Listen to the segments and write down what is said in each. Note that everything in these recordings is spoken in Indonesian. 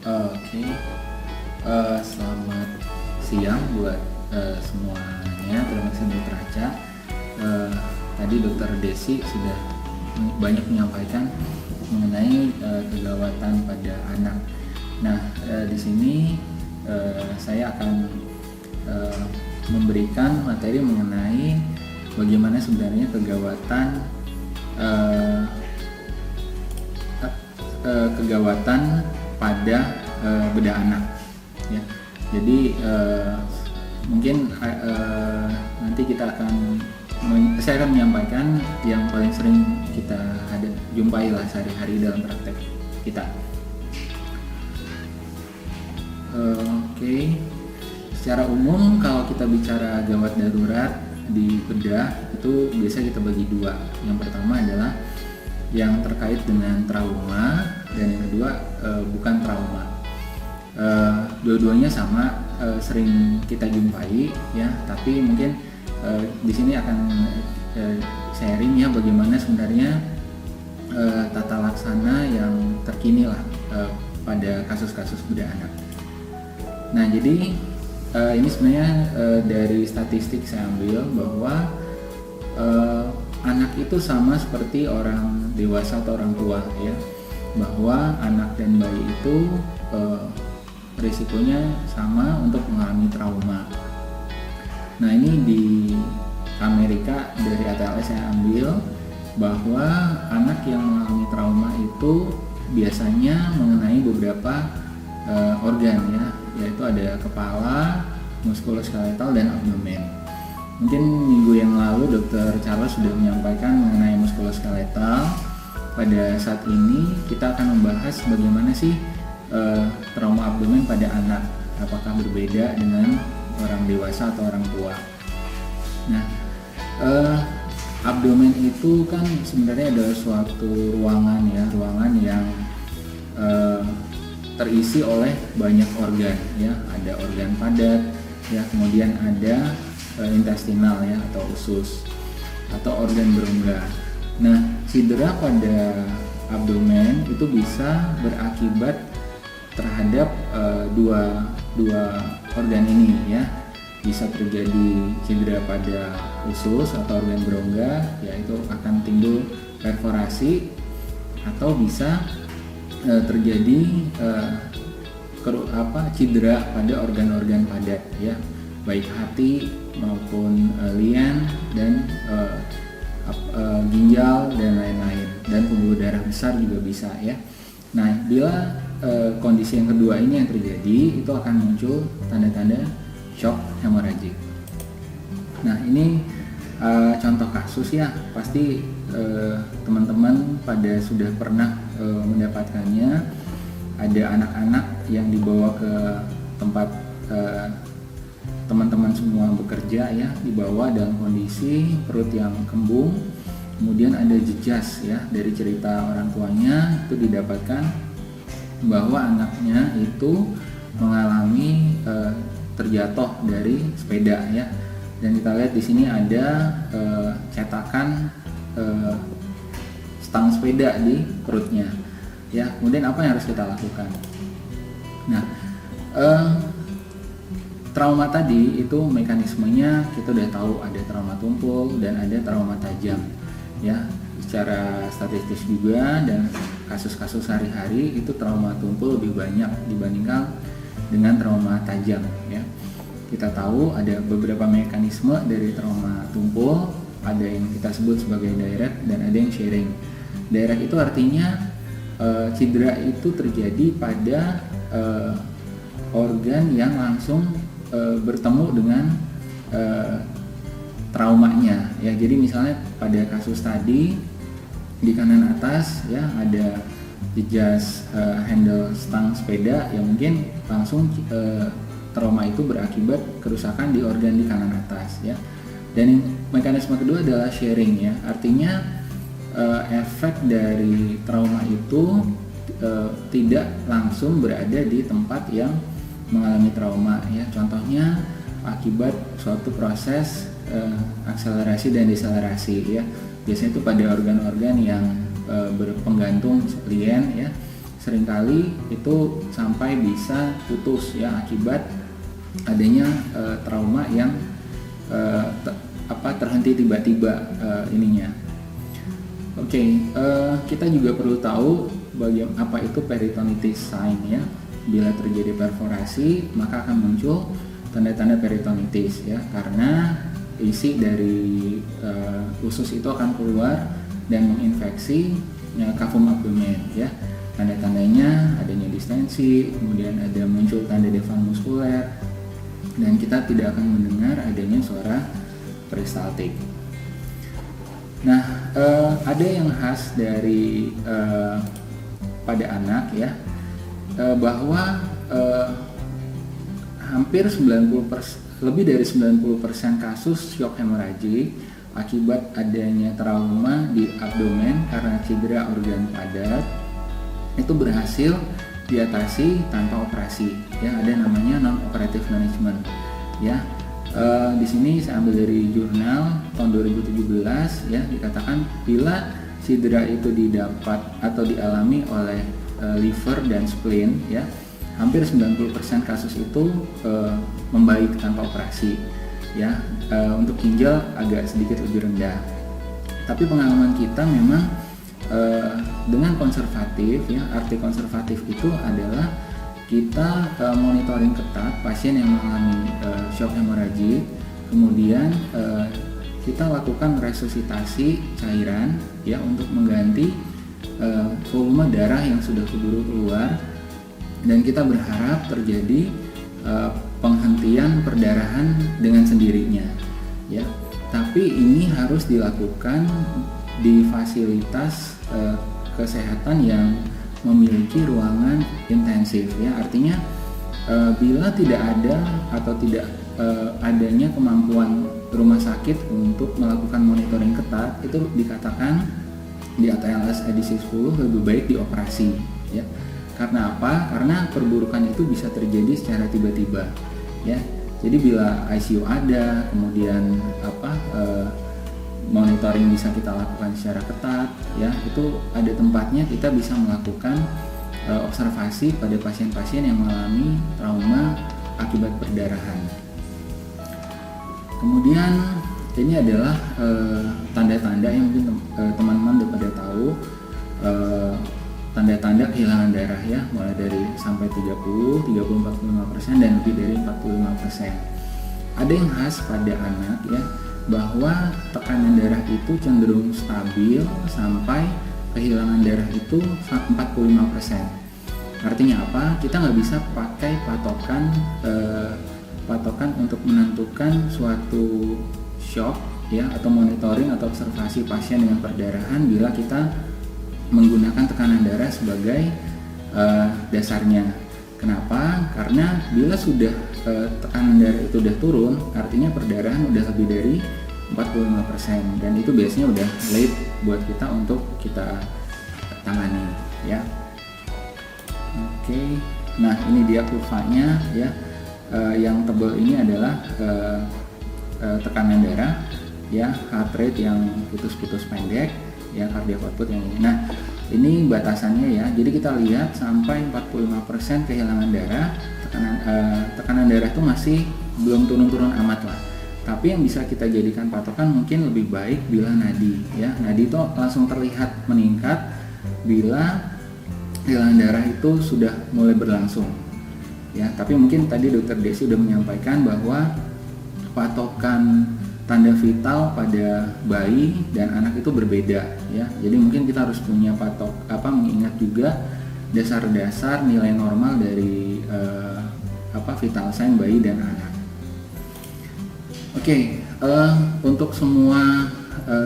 Oke, selamat siang buat semuanya. Terima kasih Dokter Aca. Tadi Dokter Desi sudah banyak menyampaikan mengenai kegawatan pada anak. Nah, di sini saya akan memberikan materi mengenai bagaimana sebenarnya kegawatan pada bedah anak ya. Jadi mungkin nanti saya akan menyampaikan yang paling sering kita jumpai lah sehari-hari dalam praktek kita. Oke. Secara umum kalau kita bicara gawat darurat di bedah itu biasa kita bagi dua. Yang pertama adalah yang terkait dengan trauma dan yang kedua bukan trauma. Dua-duanya sama sering kita jumpai ya, tapi mungkin di sini akan sharing ya bagaimana sebenarnya tata laksana yang terkini lah pada kasus-kasus bedah anak. Nah, jadi ini sebenarnya dari statistik saya ambil bahwa anak itu sama seperti orang dewasa atau orang tua ya, bahwa anak dan bayi itu risikonya sama untuk mengalami trauma. Nah, ini di Amerika dari ATLS saya ambil bahwa anak yang mengalami trauma itu biasanya mengenai beberapa organ ya, yaitu ada kepala, muskuloskeletal dan abdomen. Mungkin minggu yang lalu Dr. Charles sudah menyampaikan mengenai muskuloskeletal. Pada saat ini kita akan membahas bagaimana sih trauma abdomen pada anak, apakah berbeda dengan orang dewasa atau orang tua. Nah, abdomen itu kan sebenarnya adalah suatu ruangan yang terisi oleh banyak organ ya, ada organ padat ya, kemudian ada intestinal ya atau usus atau organ berongga. Nah, cedera pada abdomen itu bisa berakibat terhadap dua organ ini ya. Bisa terjadi cedera pada usus atau organ berongga, yaitu akan timbul perforasi, atau bisa terjadi cedera pada organ-organ padat ya, baik hati maupun lian dan ginjal dan lain-lain, dan pembuluh darah besar juga bisa ya. Nah, bila kondisi yang kedua ini yang terjadi, itu akan muncul tanda-tanda shock hemorragik. Nah, ini contoh kasus ya, pasti teman-teman pada sudah pernah mendapatkannya. Ada anak-anak yang dibawa ke tempat teman-teman semua bekerja ya, dibawa dalam kondisi perut yang kembung, kemudian ada jejas ya, dari cerita orang tuanya itu didapatkan bahwa anaknya itu mengalami terjatuh dari sepeda ya. Dan kita lihat di sini ada cetakan stang sepeda di perutnya ya. Kemudian apa yang harus kita lakukan? Nah, trauma tadi itu mekanismenya kita udah tahu, ada trauma tumpul dan ada trauma tajam ya. Secara statistik juga dan kasus-kasus sehari-hari itu trauma tumpul lebih banyak dibandingkan dengan trauma tajam ya. Kita tahu ada beberapa mekanisme dari trauma tumpul, ada yang kita sebut sebagai direct dan ada yang sharing. Direct itu artinya cedera itu terjadi pada organ yang langsung bertemu dengan traumanya ya. Jadi misalnya pada kasus tadi di kanan atas ya ada jejas handle stang sepeda yang mungkin langsung trauma itu berakibat kerusakan di organ di kanan atas ya. Dan mekanisme kedua adalah sharing ya, artinya efek dari trauma itu tidak langsung berada di tempat yang mengalami trauma ya. Contohnya akibat suatu proses akselerasi dan deselerasi ya. Biasanya itu pada organ-organ yang berpenggantung lien ya, seringkali itu sampai bisa putus ya akibat adanya trauma yang terhenti tiba-tiba ininya. Kita juga perlu tahu apa itu peritonitis sign ya. Bila terjadi perforasi maka akan muncul tanda-tanda peritonitis ya, karena isi dari usus itu akan keluar dan menginfeksi cavum abdomen ya. Tanda-tandanya adanya distensi, kemudian ada muncul tanda defal muskuler, dan kita tidak akan mendengar adanya suara peristaltik. Nah, ada yang khas dari pada anak ya, bahwa lebih dari 90% kasus shock hemorrhagik akibat adanya trauma di abdomen karena cedera organ padat itu berhasil diatasi tanpa operasi ya. Ada namanya non operative management ya. Di sini saya ambil dari jurnal tahun 2017 ya, dikatakan bila cedera itu didapat atau dialami oleh liver dan spleen ya, hampir 90% kasus itu membaik tanpa operasi ya. Untuk ginjal agak sedikit lebih rendah, tapi pengalaman kita memang dengan konservatif ya. Arti konservatif itu adalah kita monitoring ketat pasien yang mengalami shock hemorrhagik, kemudian kita lakukan resusitasi cairan ya untuk mengganti volume darah yang sudah keburu keluar, dan kita berharap terjadi penghentian perdarahan dengan sendirinya ya. Tapi ini harus dilakukan di fasilitas kesehatan yang memiliki ruangan intensif ya. Artinya bila tidak ada atau tidak adanya kemampuan rumah sakit untuk melakukan monitoring ketat, itu dikatakan di ATLS edisi 10 lebih baik dioperasi ya. Karena apa? Karena perburukan itu bisa terjadi secara tiba-tiba ya. Jadi bila ICU ada, kemudian monitoring bisa kita lakukan secara ketat ya, itu ada tempatnya kita bisa melakukan observasi pada pasien-pasien yang mengalami trauma akibat perdarahan. Kemudian ini adalah tanda-tanda yang mungkin teman-teman udah pada tahu, tanda-tanda kehilangan darah ya, mulai dari sampai 30, 45% dan lebih dari 45%. Ada yang khas pada anak ya, bahwa tekanan darah itu cenderung stabil sampai kehilangan darah itu 45%. Artinya apa? Kita nggak bisa pakai patokan untuk menentukan suatu shock ya, atau monitoring atau observasi pasien dengan perdarahan bila kita menggunakan tekanan darah sebagai dasarnya. Kenapa? Karena bila sudah tekanan darah itu udah turun, artinya perdarahan udah lebih dari 45%, dan itu biasanya udah late buat kita untuk kita tangani ya. Oke. Nah, ini dia kurvanya ya. Yang tebal ini adalah tekanan darah ya, heart rate yang putus-putus pendek ya, cardiac output yang ini. Nah, ini batasannya ya. Jadi kita lihat sampai 45% kehilangan darah, tekanan darah itu masih belum turun-turun amat lah. Tapi yang bisa kita jadikan patokan mungkin lebih baik bila nadi ya. Nadi itu langsung terlihat meningkat bila kehilangan darah itu sudah mulai berlangsung ya. Tapi mungkin tadi Dr. Desi sudah menyampaikan bahwa patokan tanda vital pada bayi dan anak itu berbeda ya. Jadi mungkin kita harus punya mengingat juga dasar-dasar nilai normal dari vital sign bayi dan anak. Untuk semua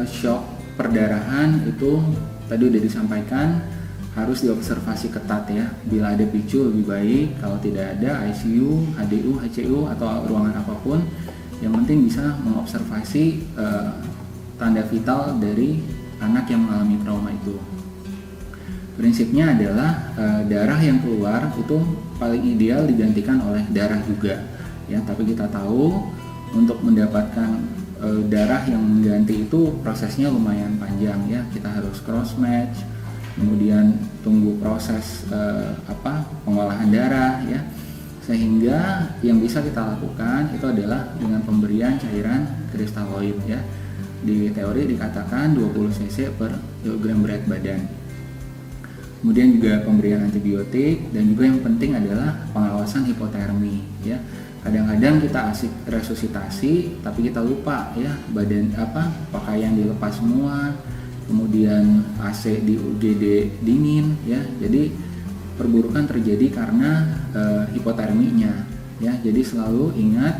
shock perdarahan itu tadi udah disampaikan harus diobservasi ketat ya. Bila ada picu lebih baik, kalau tidak ada ICU, HDU, HCU atau ruangan apapun, yang penting bisa mengobservasi tanda vital dari anak yang mengalami trauma itu. Prinsipnya adalah darah yang keluar itu paling ideal digantikan oleh darah juga ya. Tapi kita tahu untuk mendapatkan darah yang mengganti itu prosesnya lumayan panjang ya. Kita harus cross match, kemudian tunggu proses pengolahan darah ya, sehingga yang bisa kita lakukan itu adalah dengan pemberian cairan kristaloid ya. Di teori dikatakan 20 cc per kilogram berat badan. Kemudian juga pemberian antibiotik, dan juga yang penting adalah pengawasan hipotermi ya. Kadang-kadang kita asik resusitasi tapi kita lupa ya, pakaian dilepas semua, kemudian AC di UGD dingin ya. Jadi perburukan terjadi karena hipoterminya ya. Jadi selalu ingat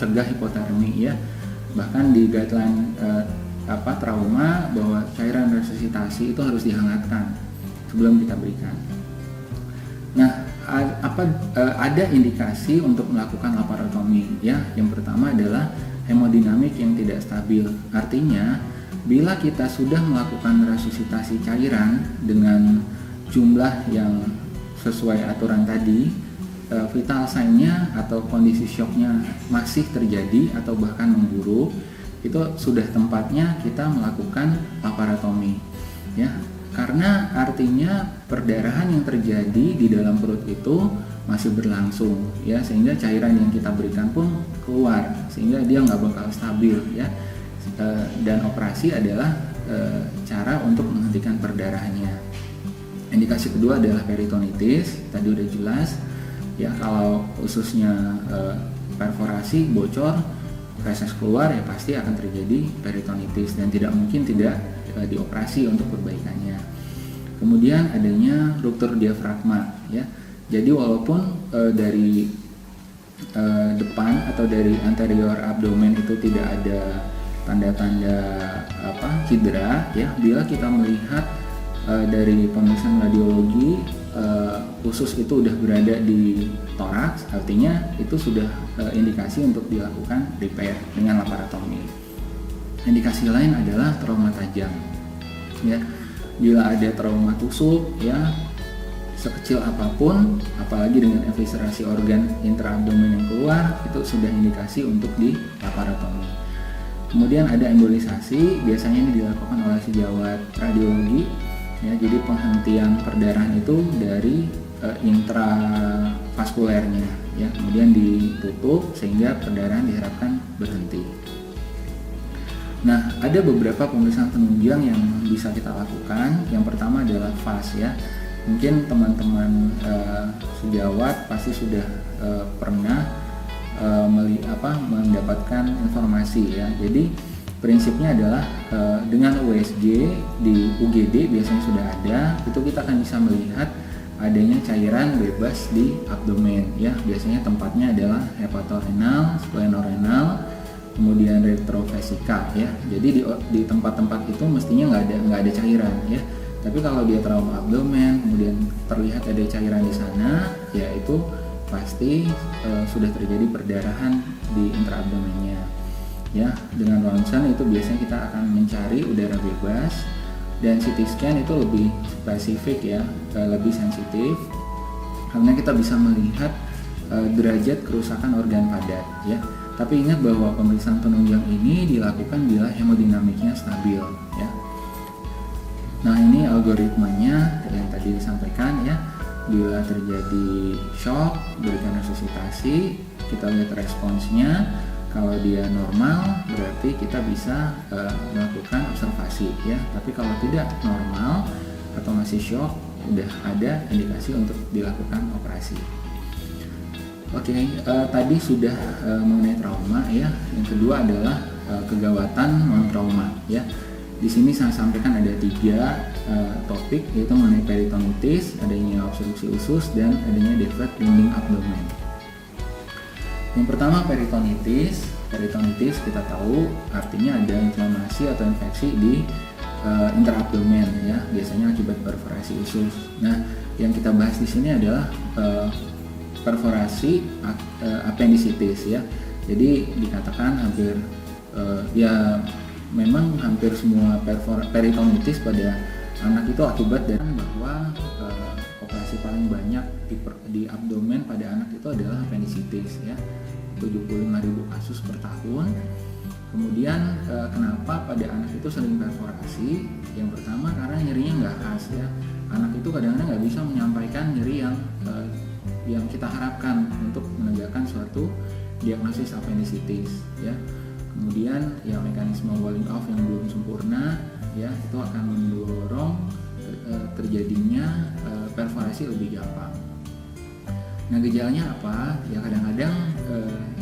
cegah hipotermi ya. Bahkan di guideline trauma bahwa cairan resusitasi itu harus dihangatkan sebelum kita berikan. Nah, ada indikasi untuk melakukan laparotomi ya. Yang pertama adalah hemodinamik yang tidak stabil. Artinya bila kita sudah melakukan resusitasi cairan dengan jumlah yang sesuai aturan tadi, vital sign-nya atau kondisi shocknya masih terjadi atau bahkan memburuk, itu sudah tempatnya kita melakukan laparotomi ya. Karena artinya perdarahan yang terjadi di dalam perut itu masih berlangsung ya, sehingga cairan yang kita berikan pun keluar, sehingga dia nggak bakal stabil ya. Dan operasi adalah cara untuk menghentikan perdarahannya. Indikasi kedua adalah peritonitis, tadi udah jelas ya. Kalau ususnya perforasi, bocor, feses keluar ya pasti akan terjadi peritonitis dan tidak mungkin tidak dioperasi untuk perbaikannya. Kemudian adanya ruptur diafragma ya. Jadi walaupun dari depan atau dari anterior abdomen itu tidak ada tanda-tanda cedera ya, bila kita melihat dari pemeriksaan radiologi usus itu udah berada di toraks, artinya itu sudah indikasi untuk dilakukan repair dengan laparotomi. Indikasi lain adalah trauma tajam ya. Bila ada trauma tusuk ya, sekecil apapun, apalagi dengan eviscerasi organ intraabdomen yang keluar, itu sudah indikasi untuk di laparotomi. Kemudian ada embolisasi, biasanya ini dilakukan oleh sejawat radiologi ya. Jadi penghentian perdarahan itu dari intravaskulernya ya, kemudian ditutup sehingga perdarahan diharapkan berhenti. Nah, ada beberapa pemeriksaan penunjang yang bisa kita lakukan. Yang pertama adalah FAS ya. Mungkin teman-teman sejawat pasti sudah pernah mendapatkan informasi ya. Jadi prinsipnya adalah dengan USG di UGD biasanya sudah ada, itu kita akan bisa melihat adanya cairan bebas di abdomen ya. Biasanya tempatnya adalah hepatorenal, splenorenal, kemudian retrovesica ya. Jadi di tempat-tempat itu mestinya nggak ada cairan ya. Tapi kalau dia trauma abdomen kemudian terlihat ada cairan di sana, ya itu pasti sudah terjadi perdarahan di intraabdomennya ya. Dengan ronsen itu biasanya kita akan mencari udara bebas, dan CT scan itu lebih spesifik ya, lebih sensitif karena kita bisa melihat derajat kerusakan organ padat ya. Tapi ingat bahwa pemeriksaan penunjang ini dilakukan bila hemodinamiknya stabil ya. Nah, ini algoritmanya yang tadi disampaikan ya. Bila terjadi shock, berikan resusitasi, kita lihat responsnya. Kalau dia normal, berarti kita bisa melakukan observasi ya. Tapi kalau tidak normal atau masih shock, udah ada indikasi untuk dilakukan operasi. Oke, tadi sudah mengenai trauma ya. Yang kedua adalah kegawatan non trauma ya. Di sini saya sampaikan ada 3 topik, yaitu mengenai peritonitis, adanya obstruksi usus, dan adanya defect dinding abdomen. Yang pertama peritonitis. Peritonitis kita tahu artinya ada inflamasi atau infeksi di intraabdomen ya, biasanya akibat perforasi usus. Nah, yang kita bahas di sini adalah perforasi appendicitis ya. Jadi dikatakan hampir memang hampir semua peritonitis pada anak itu akibat dari bahwa operasi paling banyak di abdomen pada anak itu adalah appendicitis ya. 75.000 kasus per tahun. Kemudian kenapa pada anak itu sering perforasi? Yang pertama karena nyerinya nggak khas ya. Anak itu kadang-kadang nggak bisa menyampaikan nyeri yang kita harapkan untuk menegakkan suatu diagnosis appendicitis ya. Kemudian ya mekanisme walling off yang belum sempurna ya itu akan mendorong terjadinya perforasi lebih gampang. Nah gejalanya apa? Ya kadang-kadang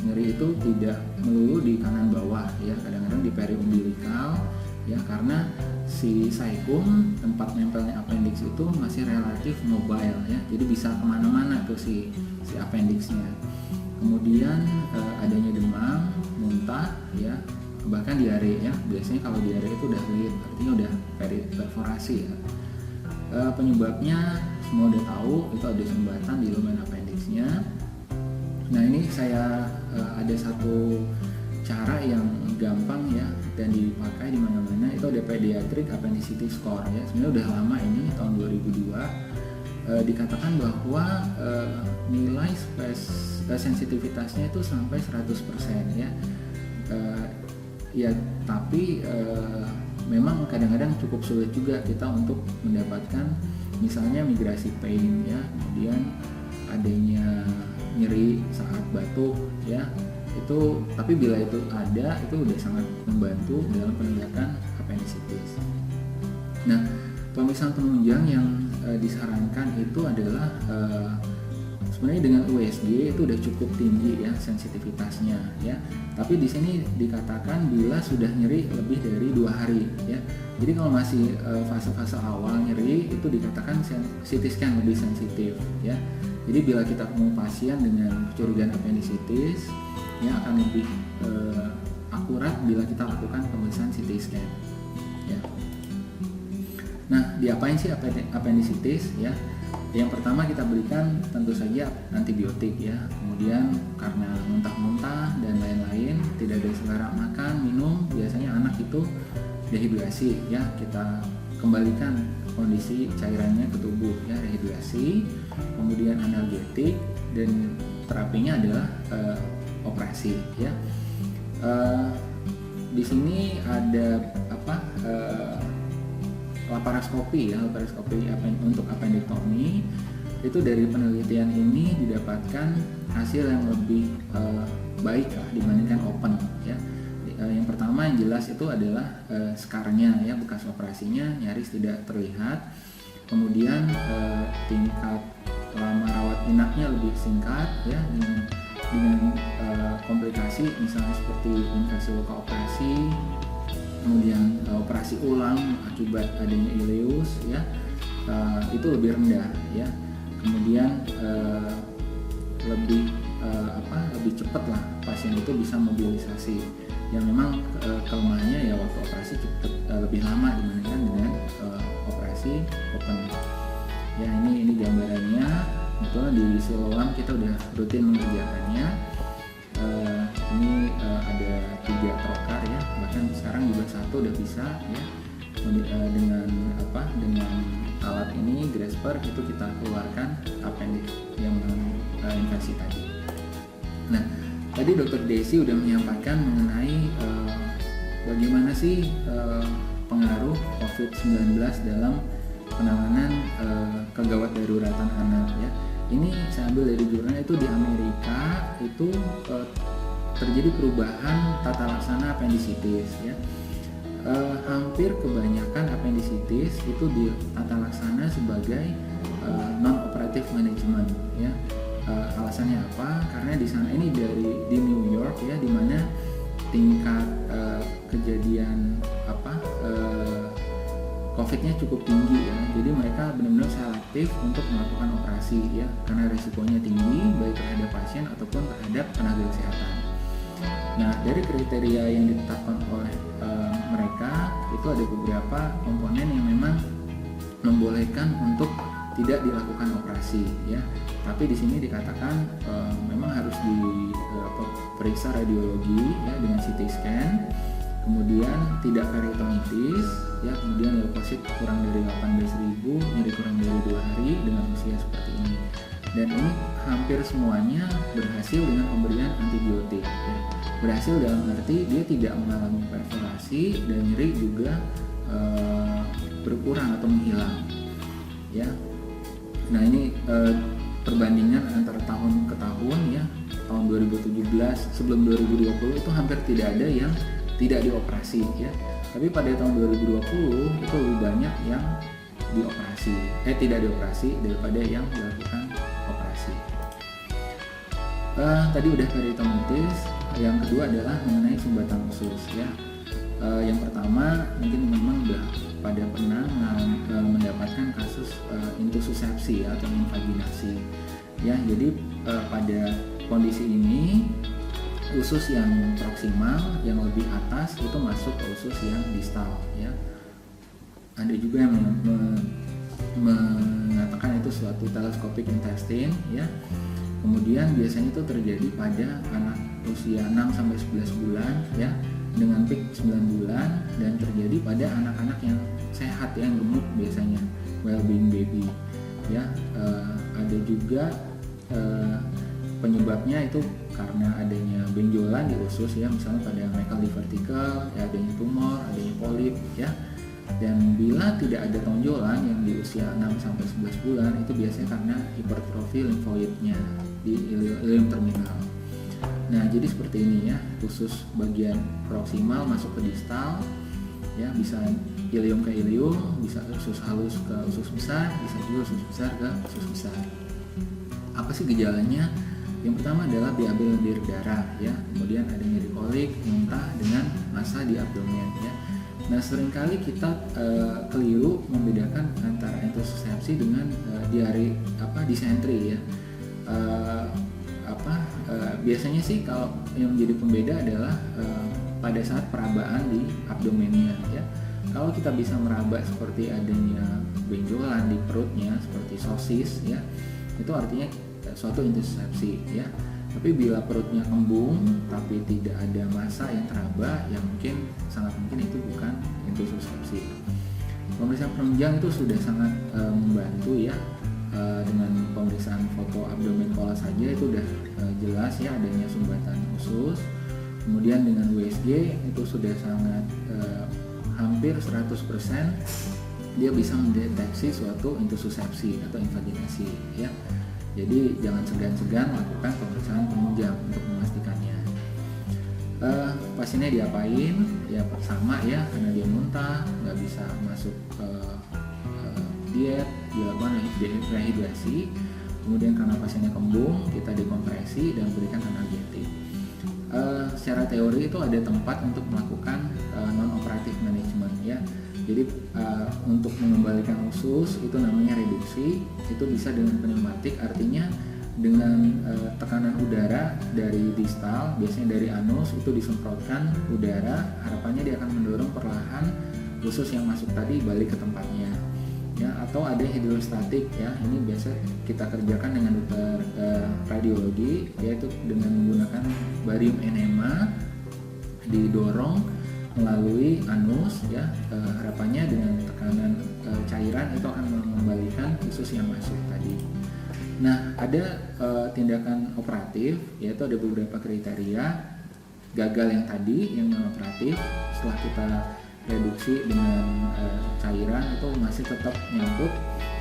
nyeri itu tidak melulu di kanan bawah ya, kadang-kadang di periumbilikal ya, karena si saikum tempat nempelnya appendix itu masih relatif mobile ya, jadi bisa kemana-mana tuh si appendixnya. Kemudian adanya demam, muntah ya, bahkan diare ya. Biasanya kalau diare itu udah lead, artinya udah perforasi ya. Penyebabnya semua udah tahu, itu ada sumbatan di lumen appendixnya. Nah ini saya ada satu cara yang gampang ya dan dipakai di mana-mana, itu ada pediatric appendicitis score ya. Sebenarnya udah lama ini, tahun 2002 dikatakan bahwa nilai sensitivitasnya itu sampai 100% ya. Ya tapi memang kadang-kadang cukup sulit juga kita untuk mendapatkan misalnya migrasi pain ya, kemudian adanya nyeri saat batuk ya, itu tapi bila itu ada itu udah sangat membantu dalam penegakan appendicitis. Nah pemeriksaan penunjang yang disarankan itu adalah sebenarnya dengan USG itu udah cukup tinggi ya sensitivitasnya ya. Tapi di sini dikatakan bila sudah nyeri lebih dari 2 hari ya. Jadi kalau masih fase-fase awal nyeri itu dikatakan CT scan lebih sensitif ya. Jadi bila kita ketemu pasien dengan kecurigaan appendicitis ya akan lebih akurat bila kita lakukan pemeriksaan CT scan ya. Nah, diapain sih appendicitis ya? Yang pertama kita berikan tentu saja antibiotik ya. Kemudian karena muntah-muntah dan lain-lain, tidak ada selera makan, minum, biasanya anak itu dehidrasi ya. Kita kembalikan kondisi cairannya ke tubuh ya, rehidrasi. Kemudian analgetik dan terapinya adalah operasi ya. Di sini ada laparoskopi ya, untuk appendektomi. Itu dari penelitian ini didapatkan hasil yang lebih baik lah dibandingkan open ya. Yang pertama yang jelas itu adalah skarnya ya, bekas operasinya nyaris tidak terlihat. Kemudian tingkat lama rawat inapnya lebih singkat ya, dengan komplikasi misalnya seperti infeksi luka operasi, kemudian operasi ulang akibat adanya ileus ya, itu lebih rendah ya. Kemudian lebih cepat lah pasien itu bisa mobilisasi, yang memang kelemahannya ya waktu operasi lebih lama dibandingkan dengan operasi open ya. Ini gambarannya, betul di siloam kita udah rutin mengerjakannya. Ini ada 3 trokar ya, bahkan sekarang juga 1 udah bisa ya. Dengan alat ini Grasper itu kita keluarkan appendix yang infeksi tadi. Nah tadi Dr. Desi udah menyampaikan mengenai bagaimana sih pengaruh COVID-19 dalam penanganan kegawat daruratan anak ya. Ini saya ambil dari jurnal, itu di Amerika itu terjadi perubahan tata laksana appendicitis ya. Hampir kebanyakan appendicitis itu ditata laksana sebagai non-operative management ya. Alasannya apa? Karena di sana ini di New York ya, di mana tingkat kejadian COVID-nya cukup tinggi ya. Jadi mereka benar-benar selektif untuk melakukan operasi ya, karena risikonya tinggi baik terhadap pasien ataupun terhadap tenaga kesehatan. Nah, dari kriteria yang ditetapkan oleh mereka itu ada beberapa komponen yang memang membolehkan untuk tidak dilakukan operasi ya. Tapi di sini dikatakan memang harus diperiksa radiologi ya dengan CT scan, kemudian tidak peritonitis ya, kemudian leukosit kurang dari 18.000, nyeri kurang dari 2 hari dengan usia seperti ini. Dan ini hampir semuanya berhasil dengan pemberian antibiotik ya. Berhasil dalam arti dia tidak mengalami perforasi dan nyeri juga berkurang atau menghilang ya. Nah ini perbandingan antara tahun ke tahun ya. Tahun 2017 sebelum 2020 itu hampir tidak ada yang tidak dioperasi ya. Tapi pada tahun 2020 itu lebih banyak yang tidak dioperasi daripada yang dilakukan operasi. Tadi udah peritonitis. Yang kedua adalah mengenai sumbatan usus ya. Yang pertama mungkin teman-teman udah pada pernah mendapatkan kasus intussusepsi atau invaginasi ya. Jadi pada kondisi ini usus yang proksimal yang lebih atas itu masuk ke usus yang distal ya. Ada juga yang mengatakan itu suatu telescopic intestine ya. Kemudian biasanya itu terjadi pada anak usia 6-11 bulan ya, dengan peak 9 bulan, dan terjadi pada anak-anak yang sehat yang gemuk biasanya, well-being baby ya. Ada juga penyebabnya itu karena adanya benjolan di usus ya, misalnya pada mereka divertikal ya, adanya tumor, adanya polip ya. Dan bila tidak ada tonjolan yang di usia 6-11 bulan itu biasanya karena hipertrofi limfoidnya di ileum terminal. Nah jadi seperti ini ya, usus bagian proksimal masuk ke distal ya, bisa ileum ke ileum, bisa usus halus ke usus besar, bisa juga usus besar ke usus besar. Apa sih gejalanya? Yang pertama adalah BAB lendir darah ya, kemudian ada nyeri kolik, muntah dengan massa di abdomen ya. Nah seringkali kita keliru membedakan antara intussusepsi dengan diare disentri ya. Biasanya sih kalau yang menjadi pembeda adalah pada saat perabaan di abdomennya ya. Kalau kita bisa meraba seperti adanya benjolan di perutnya seperti sosis ya, itu artinya suatu intussusepsi ya. Tapi bila perutnya kembung tapi tidak ada massa yang teraba, ya mungkin sangat mungkin itu bukan intussusepsi. Pemeriksaan penunjang itu sudah sangat membantu ya. Dengan pemeriksaan foto abdomen kola saja itu udah jelas ya adanya sumbatan usus. Kemudian dengan USG itu sudah sangat hampir 100% dia bisa mendeteksi suatu intussusepsi atau invaginasi ya. Jadi jangan segan-segan lakukan pemeriksaan penunjang untuk memastikannya. Pasiennya diapain? Ya pertama ya, karena dia muntah, nggak bisa masuk diet, dilakukan rehidrasi. Kemudian karena pasiennya kembung, kita dekompresi dan berikan analgetik. Secara teori itu ada tempat untuk melakukan non-operatif management ya. Jadi untuk mengembalikan usus itu namanya reduksi, itu bisa dengan pneumatik, artinya dengan tekanan udara dari distal, biasanya dari anus itu disemprotkan udara, harapannya dia akan mendorong perlahan usus yang masuk tadi balik ke tempatnya ya. Atau ada hidrostatik ya, ini biasa kita kerjakan dengan dokter radiologi, yaitu dengan menggunakan barium enema didorong melalui anus ya, harapannya dengan tekanan cairan itu akan mengembalikan usus yang masuk tadi. Nah ada tindakan operatif, yaitu ada beberapa kriteria. Gagal yang tadi yang non operatif, setelah kita reduksi dengan cairan itu masih tetap nyangkut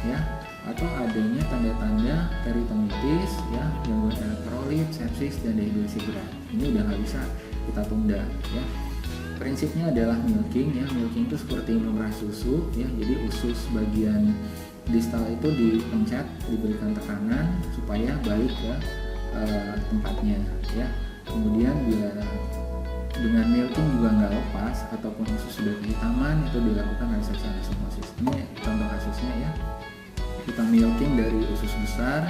ya, atau adanya tanda-tanda peritonitis ya, gangguan elektrolit, sepsis dan dehidrasi berat. Ini udah nggak bisa kita tunda ya. Prinsipnya adalah milking ya, milking itu seperti memerah susu ya. Jadi usus bagian distal itu dipencet, diberikan tekanan supaya balik ke tempatnya ya. Kemudian bila dengan milking juga nggak lepas ataupun usus sudah kehitaman, itu dilakukan reseksi anastomosis. Ini contoh kasusnya ya. Kita milking dari usus besar,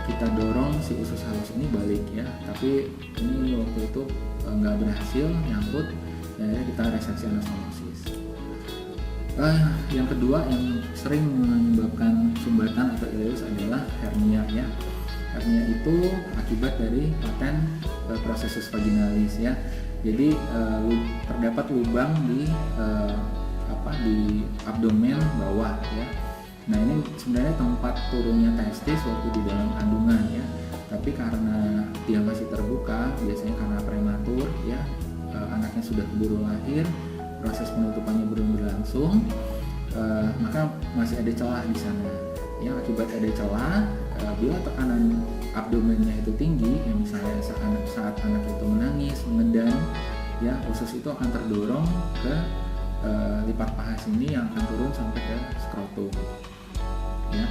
kita dorong si usus halus ini balik ya. Tapi ini waktu itu nggak berhasil nyangkut. Ya, kita reseksi anastomosis. Yang kedua yang sering menyebabkan sumbatan atau ileus adalah hernia ya. Hernia itu akibat dari patent processus vaginalis ya. Jadi terdapat lubang di abdomen bawah ya. Nah ini sebenarnya tempat turunnya testis waktu di dalam kandungan ya. Tapi karena dia masih terbuka, biasanya karena prematur ya, anaknya sudah keburu lahir, proses penutupannya belum berlangsung, maka masih ada celah di sana. Ya, akibat ada celah, bila tekanan abdomennya itu tinggi, ya misalnya saat anak itu menangis, mengendam, ya usus itu akan terdorong ke lipat paha sini yang akan turun sampai ke skrotum. Ya.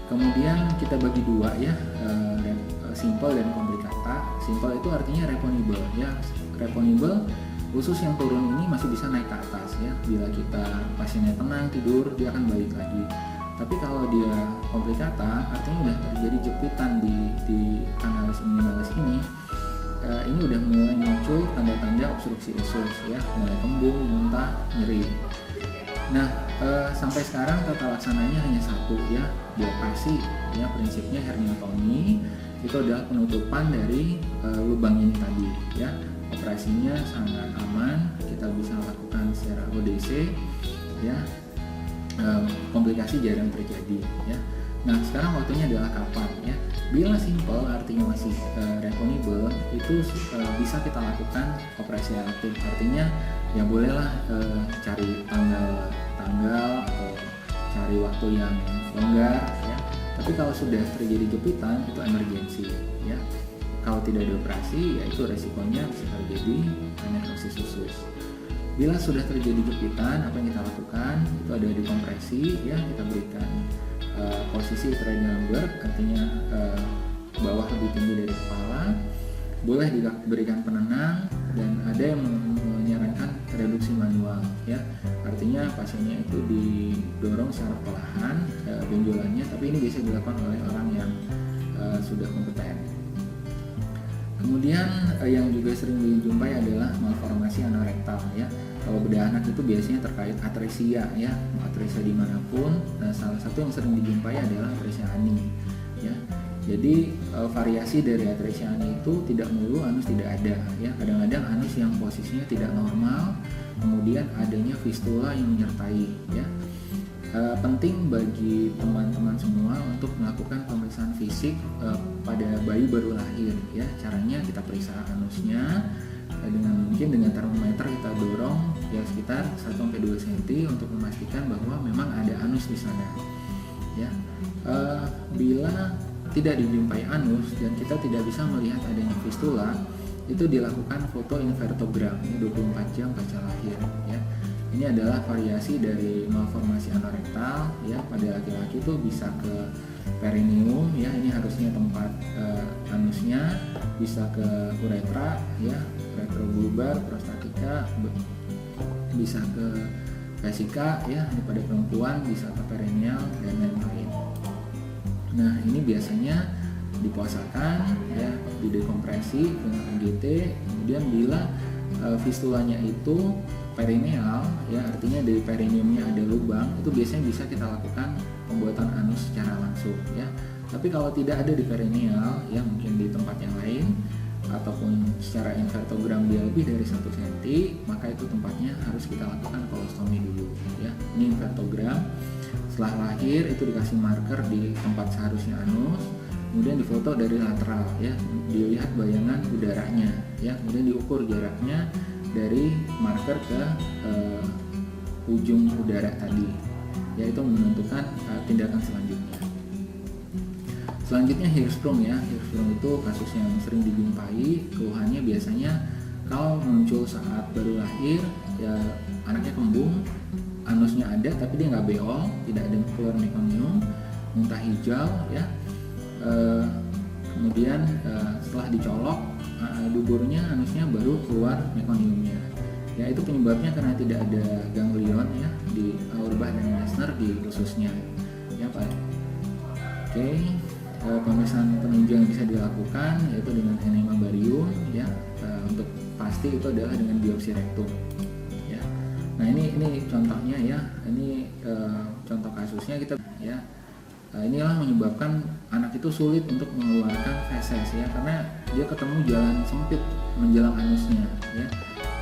Kemudian kita bagi dua ya, simple dan komplikata. Simple itu artinya reponibel ya. Reponibel, usus yang turun ini masih bisa naik ke atas ya. Bila kita pasiennya tenang tidur, dia akan balik lagi. Tapi kalau dia komplikata, artinya udah terjadi jepitan di kanalis imminalis ini udah mulai muncul tanda-tanda obstruksi usus ya, mulai kembung, muntah, nyeri. Nah, sampai sekarang tata laksananya hanya satu ya, dioperasi ya. Prinsipnya herniotomi itu adalah penutupan dari lubang ini tadi ya. Operasinya sangat aman, kita bisa lakukan secara ODC ya. Komplikasi jarang terjadi ya. Nah, sekarang waktunya adalah kapan ya. Bila simple artinya masih reponibel, itu bisa kita lakukan operasi elektif. Artinya ya bolehlah cari tanggal atau cari waktu yang longgar ya. Tapi kalau sudah terjadi jepitan itu emergensi ya. Kalau tidak ada operasi, ya itu resikonya bisa terjadi nekrosis usus. Bila sudah terjadi jepitan, apa yang kita lakukan? Itu ada dekompresi ya, kita berikan posisi triangle, artinya bawah lebih tinggi dari kepala. Boleh diberikan penenang, dan ada yang menyarankan reduksi manual ya. Artinya pasiennya itu didorong secara perlahan benjolannya, tapi ini bisa dilakukan oleh orang yang sudah kompeten. Kemudian yang juga sering dijumpai adalah malformasi anorektal ya. Kalau bedah anak itu biasanya terkait atresia ya, atresia dimanapun. Nah, salah satu yang sering dijumpai adalah atresia ani ya. Jadi variasi dari atresia ani itu tidak melulu anus tidak ada ya. Kadang-kadang anus yang posisinya tidak normal, kemudian adanya fistula yang menyertai ya. Penting bagi teman-teman semua untuk melakukan pemeriksaan fisik pada bayi baru lahir ya. Caranya kita periksa anusnya dengan termometer kita dorong ya sekitar 1-2 cm untuk memastikan bahwa memang ada anus di sana ya. Bila tidak dijumpai anus dan kita tidak bisa melihat adanya fistula, itu dilakukan foto invertogram 24 jam pasca lahir ya. Ini adalah variasi dari malformasi anorektal ya. Pada laki-laki itu bisa ke perineum ya, ini harusnya tempat anusnya, bisa ke uretra ya, retrobulbar, prostatika, bisa ke vesika ya, pada perempuan bisa ke perineal dan lain-lain. Nah, ini biasanya dipuasakan ya, didekompresi dengan UGT. Kemudian bila fistulanya itu perineal ya, artinya dari perineumnya ada lubang, itu biasanya bisa kita lakukan pembuatan anus secara langsung ya. Tapi kalau tidak ada di perineal ya, mungkin di tempat yang lain ataupun secara invertogram dia lebih dari 1 cm, maka itu tempatnya harus kita lakukan kolostomi dulu ya. Ini invertogram. Setelah lahir itu dikasih marker di tempat seharusnya anus, kemudian difoto dari lateral ya, dilihat bayangan udaranya ya, kemudian diukur jaraknya dari marker ke ujung udara tadi, yaitu menentukan tindakan selanjutnya. Selanjutnya Hirschsprung ya. Hirschsprung itu kasus yang sering dijumpai. Keluhannya biasanya kalau muncul saat baru lahir ya, anaknya kembung, anusnya ada tapi dia nggak beol, tidak ada keluar mekonium, muntah hijau ya. Kemudian setelah dicolok duburnya, anusnya baru keluar mekoniumnya ya. Itu penyebabnya karena tidak ada ganglion ya di Auerbach dan Meissner di ususnya ya Pak. Oke. Pemeriksaan penunjang bisa dilakukan yaitu dengan enema barium ya. Untuk pasti itu adalah dengan biopsi rektum ya. Nah, ini contohnya ya. Ini contoh kasusnya kita ya. Inilah menyebabkan anak itu sulit untuk mengeluarkan feses ya, karena dia ketemu jalan sempit menjelang anusnya ya.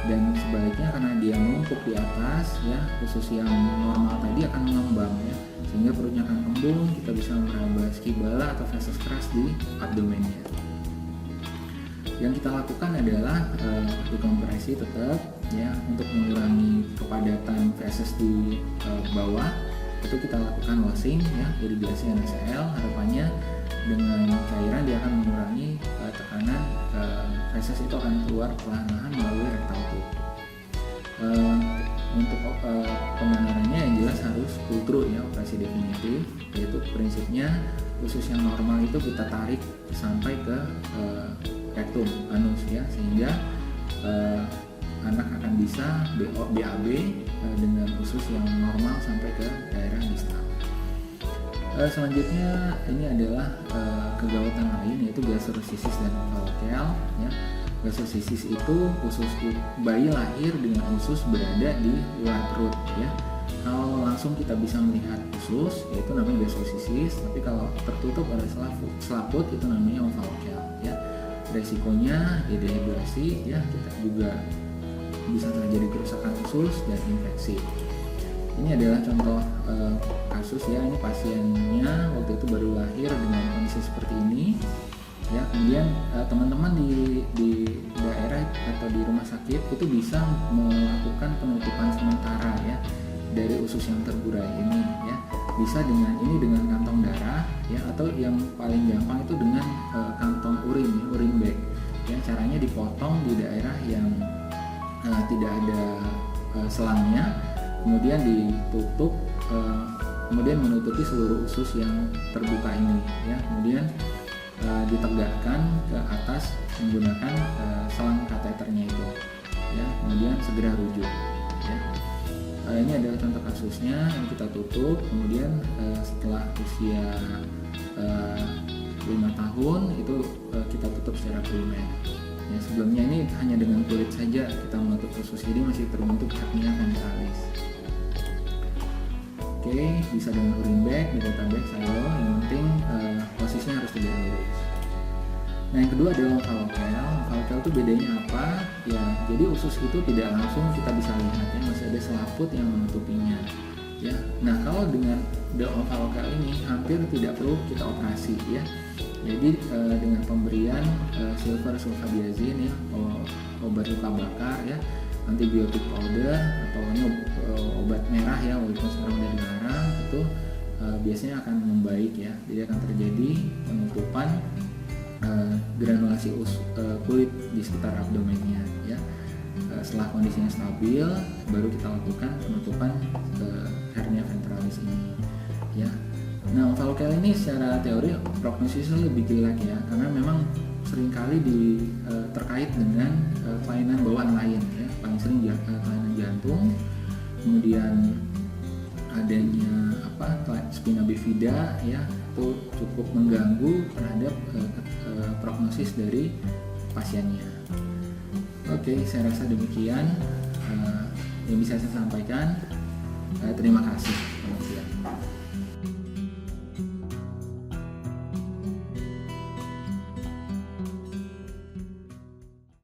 Dan sebaliknya karena dia menumpuk di atas ya, usus yang normal tadi akan mengembang ya. sehingga perutnya akan kembung, kita bisa meraba skibala atau feses keras di abdomennya. Yang kita lakukan adalah dekompresi tetap ya, untuk mengurangi kepadatan feses di bawah. Itu kita lakukan washing ya, irigasi NaCl. Harapannya dengan cairan dia akan mengurangi tekanan feses itu akan keluar perlahan-lahan melalui rectal tube. Untuk penanganannya yang jelas harus kultur ya, operasi definitif, yaitu prinsipnya usus yang normal itu kita tarik sampai ke rektum anus ya, sehingga anak akan bisa BAB dengan usus yang normal sampai ke daerah distal. Selanjutnya ini adalah kegawatan lain, yaitu gastrosisis dan omphalocele ya. Gastrosisis itu usus bayi lahir dengan usus berada di luar perut ya. Kalau langsung kita bisa melihat usus, yaitu namanya gastrosisis, tapi kalau tertutup oleh selaput itu namanya omphalocele ya. Resikonya ya dehidrasi ya, kita juga bisa terjadi kerusakan usus dan infeksi. Ini adalah contoh kasus ya, ini pasiennya waktu itu baru lahir dengan kondisi seperti ini ya. Kemudian teman-teman di daerah atau di rumah sakit itu bisa melakukan penutupan sementara ya dari usus yang terburai ini ya. Bisa dengan kantong darah ya, atau yang paling gampang itu dengan kantong urin ya, urin bag ya. Caranya dipotong di daerah yang tidak ada selangnya, kemudian ditutup, kemudian menutupi seluruh usus yang terbuka ini ya. Kemudian ditegakkan ke atas menggunakan selang kateternya itu ya, kemudian segera rujuk ya. Ini adalah contoh kasusnya yang kita tutup, kemudian setelah usia 5 tahun itu kita tutup secara primer ya. Sebelumnya ini hanya dengan kulit saja kita menutup usus, jadi masih terbentuk hernia ventralis. Oke, bisa dengan urin bag, data bag, silo, yang penting posisinya harus tegak lurus. Nah, yang kedua adalah omphalocele. Omphalocele itu bedanya apa? Ya, jadi usus itu tidak langsung kita bisa lihat ya, masih ada selaput yang menutupinya. Ya, nah kalau dengan omphalocele ini hampir tidak perlu kita operasi ya. Jadi dengan pemberian silver sulfadiazine ya, obat luka bakar ya, antibiotik powder atau obat merah ya, walaupun sekarang udah dilarang, itu biasanya akan membaik ya. Jadi akan terjadi penutupan granulasi kulit di sekitar abdomennya ya. Setelah kondisinya stabil, baru kita lakukan penutupan hernia ventralis ini ya. Nah, omphalocele ini secara teori prognosisnya lebih jelek ya, karena memang seringkali terkait dengan kelainan bawaan lain ya, paling sering kelainan jantung, kemudian adanya spina bifida ya, itu cukup mengganggu terhadap prognosis dari pasiennya. Oke, saya rasa demikian yang bisa saya sampaikan. Terima kasih.